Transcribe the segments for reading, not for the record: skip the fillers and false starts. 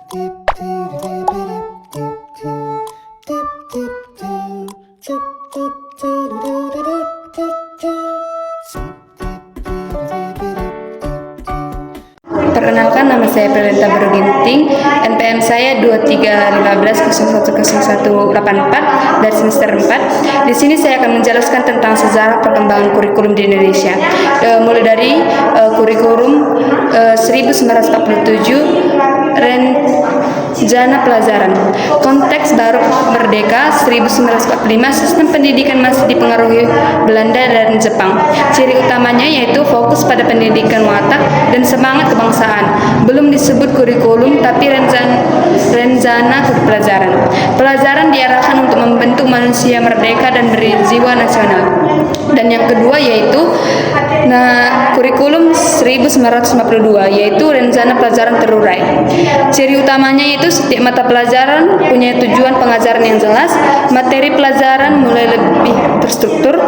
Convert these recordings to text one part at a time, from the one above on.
Perkenalkan, nama saya Pelita Beruginting, NPM saya 2315010184 dari semester 4. Di sini saya akan menjelaskan tentang sejarah perkembangan kurikulum di Indonesia. Mulai dari kurikulum 1947, rencana pelajaran. Konteks baru merdeka 1945, sistem pendidikan masih dipengaruhi Belanda dan Jepang. Ciri utamanya yaitu fokus pada pendidikan watak dan semangat kebangsaan. Belum disebut kurikulum, tapi rencana pelajaran. Pelajaran diarahkan untuk membentuk manusia merdeka dan berjiwa nasional. Dan yang kedua yaitu kurikulum 1952, yaitu rencana pelajaran terurai. Ciri utamanya yaitu setiap mata pelajaran punya tujuan pengajaran yang jelas, materi pelajaran mulai lebih terstruktur,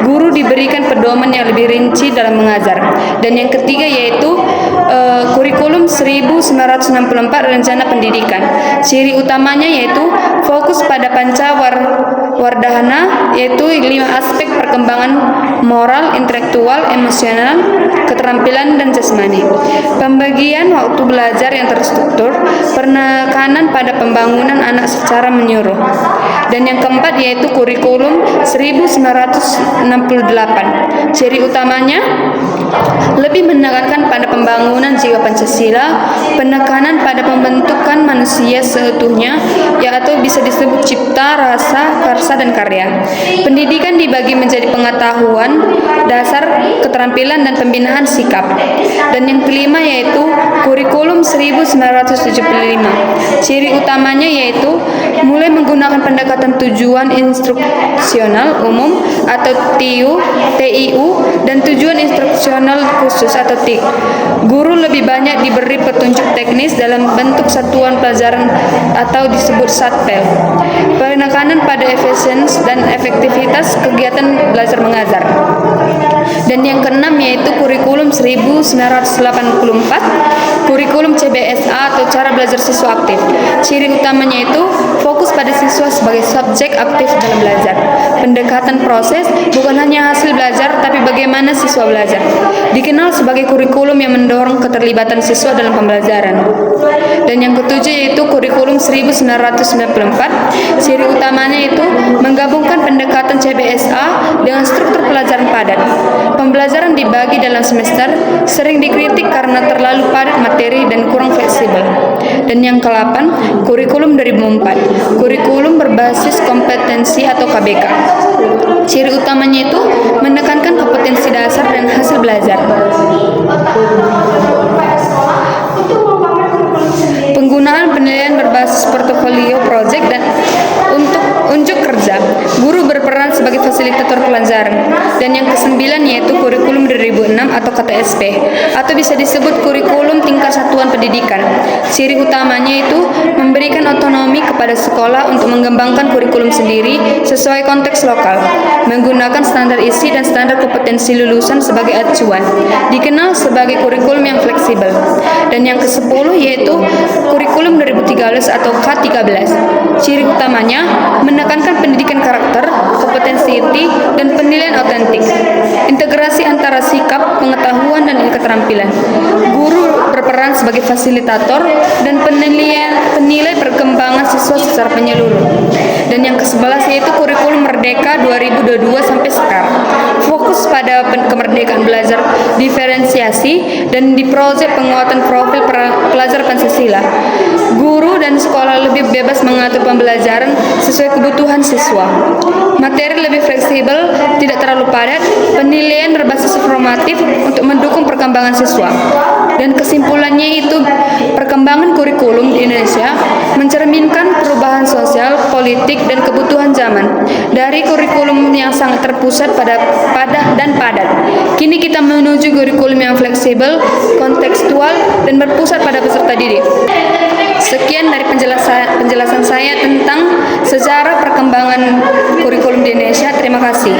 guru diberikan pedoman yang lebih rinci dalam mengajar. Dan yang ketiga yaitu kurikulum 1964, rencana pendidikan. Ciri utamanya yaitu fokus pada Pancawardhana, yaitu 5 aspek perkembangan moral, intelektual, emosional, keterampilan, dan jasmani. Pembagian waktu belajar yang terstruktur, penekanan pada pembangunan anak secara menyuruh. Dan yang keempat yaitu kurikulum 1968. Ciri utamanya lebih menekankan pada pembangunan jiwa Pancasila, penekanan pada pembentukan manusia seutuhnya, yaitu bisa disebut cipta, rasa, karsa, dan karya. Pendidikan dibagi menjadi pengetahuan dasar, keterampilan, dan pembinaan sikap. Dan yang kelima yaitu kurikulum 1975. Ciri utamanya yaitu mulai menggunakan pendekatan tujuan instruksional umum atau TIU, dan tujuan instruksional khusus atau TIK. Guru lebih banyak diberi petunjuk teknis dalam bentuk satuan pelajaran atau disebut satpel. Penekanan pada efisiensi dan efektivitas kegiatan belajar mengajar. Dan yang keenam yaitu kurikulum 1984, kurikulum CBSA atau cara belajar siswa aktif. Ciri utamanya itu fokus pada siswa sebagai subjek aktif dalam belajar. Pendekatan proses bukan hanya hasil belajar, tapi bagaimana siswa belajar. Dikenal sebagai kurikulum yang mendorong keterlibatan siswa dalam pembelajaran. Dan yang ketujuh yaitu kurikulum 1994. Ciri utamanya itu menggabungkan pendekatan CBSA dengan struktur pelajaran padat. Pembelajaran dibagi dalam semester, sering dikritik karena terlalu padat materi dan kurang fleksibel. Dan yang ke-8, kurikulum 2004. Kurikulum berbasis kompetensi atau KBK. Ciri utamanya itu menekankan kompetensi dasar dan hasil belajar. Penggunaan penilaian berbasis portofolio project dan untuk unjuk kerja. Guru berperan sebagai fasilitator pelajaran. Dan yang ke-9 yaitu kurikulum 2006 atau KTSP, atau bisa disebut kurikulum tingkat satuan pendidikan. Ciri utamanya itu memberikan otonomi kepada sekolah untuk mengembangkan kurikulum sendiri sesuai konteks lokal, menggunakan standar isi dan standar kompetensi lulusan sebagai acuan. Dikenal sebagai kurikulum yang fleksibel. Dan yang ke-10 yaitu kurikulum 2013 atau K13. Ciri utamanya menekankan pendidikan karakter, kompetensi inti, dan penilaian autentik. Integrasi antara sikap, pengetahuan, dan keterampilan. Guru berperan sebagai fasilitator dan penilai perkembangan siswa secara menyeluruh. Dan yang ke-11 yaitu kurikulum Merdeka 2022 sampai sekarang. Fokus pada kemerdekaan belajar, diferensiasi, dan di proyek penguatan profil pelajar Pancasila. Guru dan sekolah lebih bebas mengatur pembelajaran sesuai kebutuhan siswa. Materi lebih fleksibel, tidak terlalu padat, penilaian berbasis formatif untuk mendukung perkembangan siswa. Dan kesimpulannya itu perkembangan kurikulum di Indonesia mencerminkan perubahan sosial, politik, dan kebutuhan zaman. Dari kurikulum yang sangat terpusat pada padat, kini kita menuju kurikulum yang fleksibel, kontekstual, dan berpusat pada peserta didik. Sekian dari penjelasan saya tentang sejarah perkembangan kurikulum di Indonesia. Terima kasih.